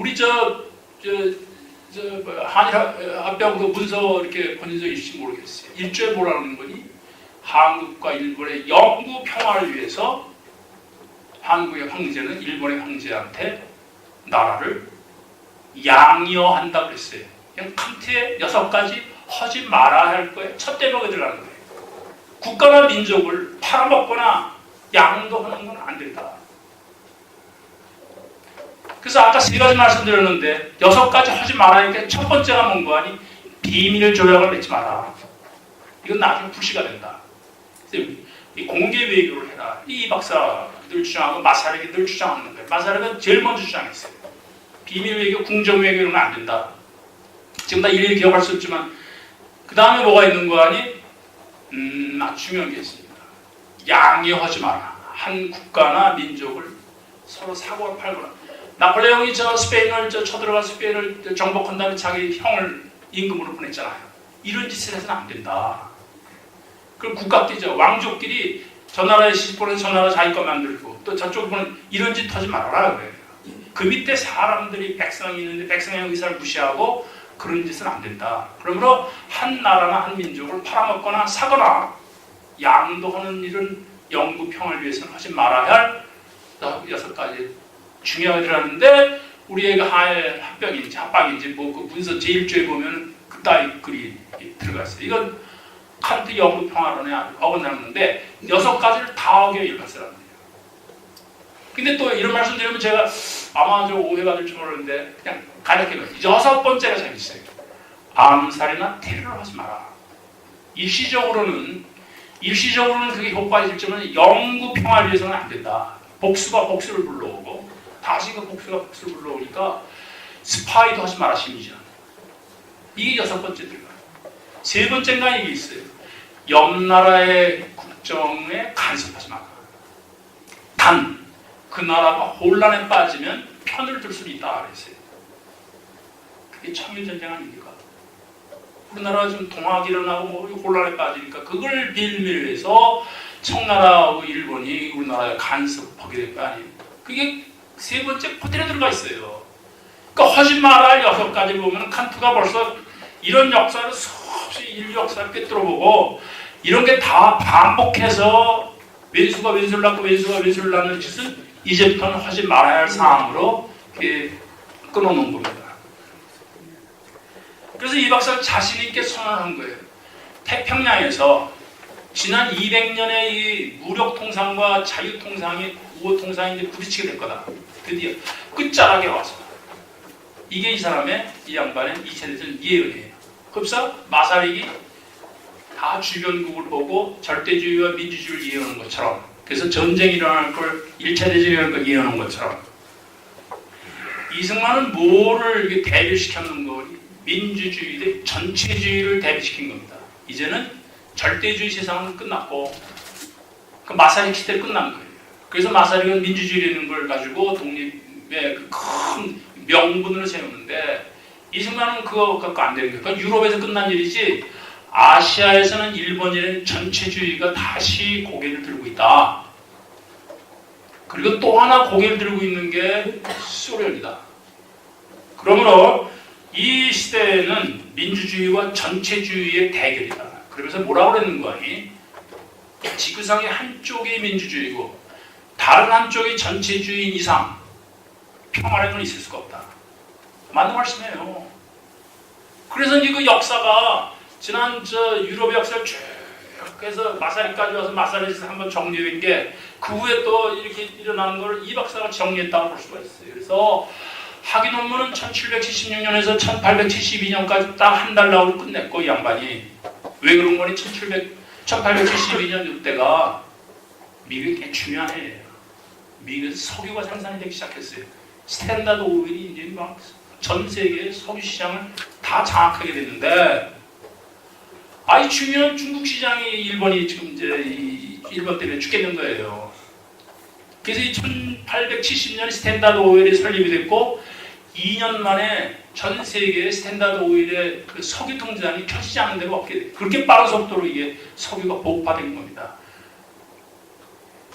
우리 한일 합병 그 문서 이렇게 보낸 적 있을지 모르겠어요. 1조에 뭐라는 거니? 한국과 일본의 영구 평화를 위해서 한국의 황제는 일본의 황제한테 나라를 양여한다고 그랬어요. 그냥 칸트의 6가지 하지 말아야 할 거예요. 첫 대목에 들어가는 거예요. 국가나 민족을 팔아먹거나 양도하는 건 안 된다. 그래서 아까 3가지 말씀드렸는데 6가지 하지 말아야 첫 번째가 뭔가 하니 비밀 조약을 맺지 마라. 이건 나중에 불씨가 된다. 이 공개 외교를 해라. 이 박사 늘 주장하고 마사르기 늘 주장하는 거예요. 마사르가 제일 먼저 주장했어요. 비밀 외교, 궁정 외교는 안 된다. 지금 다 일일이 기억할 수 없지만 그 다음에 뭐가 있는 거 아니? 아주 중요한 게 있습니다. 양요하지 마라. 한 국가나 민족을 서로 사고를 팔거나. 나폴레옹이 스페인을 쳐들어가 스페인을 정복한 다음에 자기 형을 임금으로 보냈잖아요. 이런 짓을 해서는 안 된다. 그럼 국가끼리 왕족끼리 저 나라의 시집보는 저 나라 자기 거 만들고 또 저쪽 보는 이런 짓 하지 말아라 그래요. 그 밑에 사람들이 백성이 있는데 백성의 의사를 무시하고 그런 짓은 안 된다. 그러므로 한 나라나 한 민족을 팔아먹거나 사거나 양도하는 일은 영구 평화를 위해서는 하지 말아야 할 6가지 중요하게 들어가는데 우리의 한일 합병인지 합방인지 뭐 그 문서 제1조에 보면 그따위 글이 들어갔어요. 이건 칸트 영구 평화론에 아주 어긋나는데 6가지를 다 어겨입을 사람이에요. 근데 또 이런 말씀 드리면 제가 아마 좀 오해가 될지 모르는데 그냥 가볍게 6번째가 재밌어요. 암살이나 테러를 하지 마라. 일시적으로는 그게 효과가 있을지만 영구 평화를 위해서는 안 된다. 복수가 복수를 불러오고 다시 그 복수가 복수를 불러오니까 스파이도 하지 마라 심지어. 이게 6번째 들어가요. 3번째가 이게 있어요. 옆 나라의 국정에 간섭하지 마라. 단 그 나라가 혼란에 빠지면 편을 들 수는 있다 그랬어요. 그게 청일전쟁 아닙니까? 우리나라가 지금 동학이 일어나고 뭐 혼란에 빠지니까 그걸 빌밀해서 청나라하고 일본이 우리나라에 간섭하게 될 거 아니에요. 그게 3번째 포텐에 들어가 있어요. 그러니까 하지 말아야 6가지 보면 칸트가 벌써 이런 역사를 수없이 인류 역사를 꿰뚫어보고 이런 게 다 반복해서 왼수가 왼수를 낳고 왼수가 왼수를 낳는 짓은 이제부터는 하지 말아야 할 사항으로 이렇게 끊어놓은 겁니다. 그래서 이 박사는 자신 있게 선언한 거예요. 태평양에서 지난 200년의 이 무력 통상과 자유 통상이 우호 통상이 이제 부딪히게 될 거다. 드디어 끝자락에 와서 이게 이 사람의 이 양반의 2차 대전 예언이에요. 흡사 마사릭이 다 주변국을 보고 절대주의와 민주주의를 예언한 것처럼 그래서 전쟁이 일어날 걸 1차 대전이 일어날 걸 예언한 것처럼 이승만은 뭐를 이렇게 대비시켰는 거 민주주의 대 전체주의를 대비시킨 겁니다. 이제는 절대주의 세상은 끝났고 그 마사릭 시대는 끝난 거예요. 그래서 마사릭은 민주주의라는 걸 가지고 독립의 그 큰 명분을 세우는데 이승만은 그거 갖고 안 되는 거예요. 그러니까 유럽에서 끝난 일이지 아시아에서는 일본이라는 전체주의가 다시 고개를 들고 있다. 그리고 또 하나 고개를 들고 있는 게 소련이다. 그러므로 이 시대에는 민주주의와 전체주의의 대결이다. 그러면서 뭐라고 그랬는 거 아니? 지구상의 한쪽이 민주주의고 다른 한쪽이 전체주의인 이상 평화라는 건 있을 수가 없다. 맞는 말씀이에요. 그래서 이제 그 역사가 지난 유럽의 역사를 쭉 해서 마사리까지 와서 마사리에서 한번 정리된 게 그 후에 또 이렇게 일어나는 걸 이 박사가 정리했다고 볼 수가 있어요. 그래서 학위 논문은 1776년에서 1872년까지 딱 한 달 나오고 끝냈고 이 양반이 왜 그런 거니? 1872년 이때가 미국이 굉장히 중요한 해예요. 미국에서 석유가 생산이 되기 시작했어요. 스탠다드 오일이 이제 막 전 세계의 석유 시장을 다 장악하게 됐는데 아이 중요한 중국 시장이 일본이 지금 이제 일본 때문에 죽겠는 거예요. 그래서 이 1870년 스탠다드 오일이 설립이 됐고 2년 만에 전 세계의 스탠다드 오일의 그 석유 통장이 켜지지 않는 데가 없게 돼요. 그렇게 빠른 속도로 이게 석유가 보급화된 겁니다.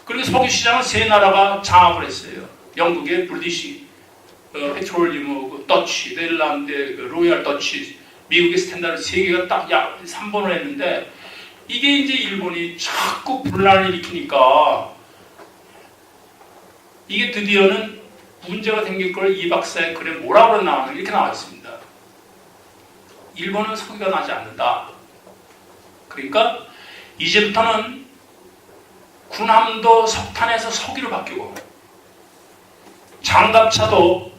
그리고 석유 시장은 3나라가 장악을 했어요. 영국의 브리티시 페트롤리움, 그 더치, 네덜란드 그 로얄 더치, 미국의 스탠다드 세 개가 딱 3번을 했는데 이게 이제 일본이 자꾸 분란을 일으키니까 이게 드디어는 문제가 생길 걸 이 박사의 글에 뭐라고 나오는 이렇게 나와 있습니다. 일본은 석유가 나지 않는다. 그러니까 이제부터는 군함도 석탄에서 석유로 바뀌고 장갑차도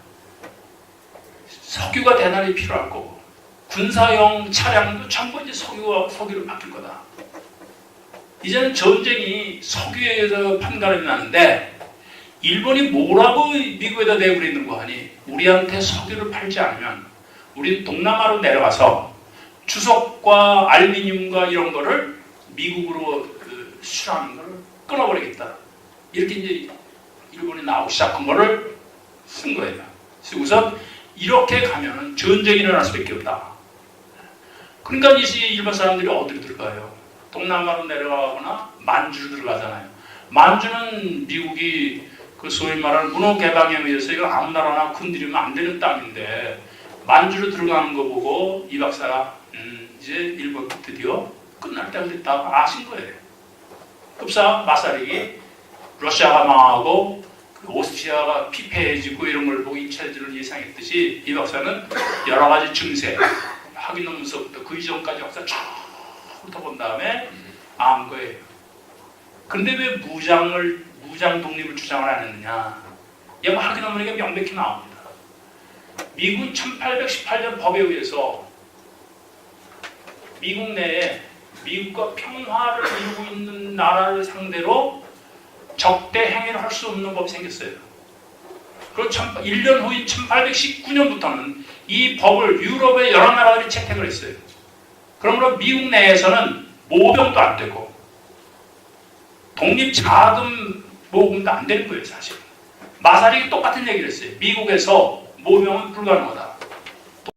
석유가 대단히 필요할 거고 군사용 차량도 전부 이제 석유로 바뀔 거다. 이제는 전쟁이 석유에 의해서 판가름이 나는데 일본이 뭐라고 미국에다 내고 있는 거 아니? 우리한테 석유를 팔지 않으면 우리는 동남아로 내려가서 주석과 알루미늄과 이런 거를 미국으로 수출하는 걸 끊어버리겠다. 이렇게 이제 일본이 나오기 시작한 거를 쓴 거예요. 그래서 우선 이렇게 가면은 전쟁이 일어날 수밖에 없다. 그러니까 이 일본 사람들이 어디로 들어가요? 동남아로 내려가거나 만주로 들어가잖아요. 만주는 미국이 그 소위 말하는 문호 개방에 의해서 이거 아무 나라나 건드리면 안 되는 땅인데 만주로 들어가는 거 보고 이 박사가 이제 일본 드디어 끝날 때가 됐다 아신 거예요. 흡사 마사릭이 러시아가 망하고 그 오스트리아가 피폐해지고 이런 걸 보고 2차 대전을 예상했듯이 이 박사는 여러 가지 증세 학위 논문서부터 그 이전까지 역사 쭉 훑어본 다음에 안 거예요. 그런데 왜 무장 독립을 주장을 안 했느냐? 얘가 학위 논문에 명백히 나옵니다. 미국 1818년 법에 의해서 미국 내에 미국과 평화를 이루고 있는 나라를 상대로 적대 행위를 할 수 없는 법이 생겼어요. 그리고 1년 후인 1819년부터는 이 법을 유럽의 여러 나라들이 채택을 했어요. 그러므로 미국 내에서는 모병도 안 되고 독립자금 모금도 안 되는 거예요, 사실. 마사릭이 똑같은 얘기를 했어요. 미국에서 모병은 불가능하다.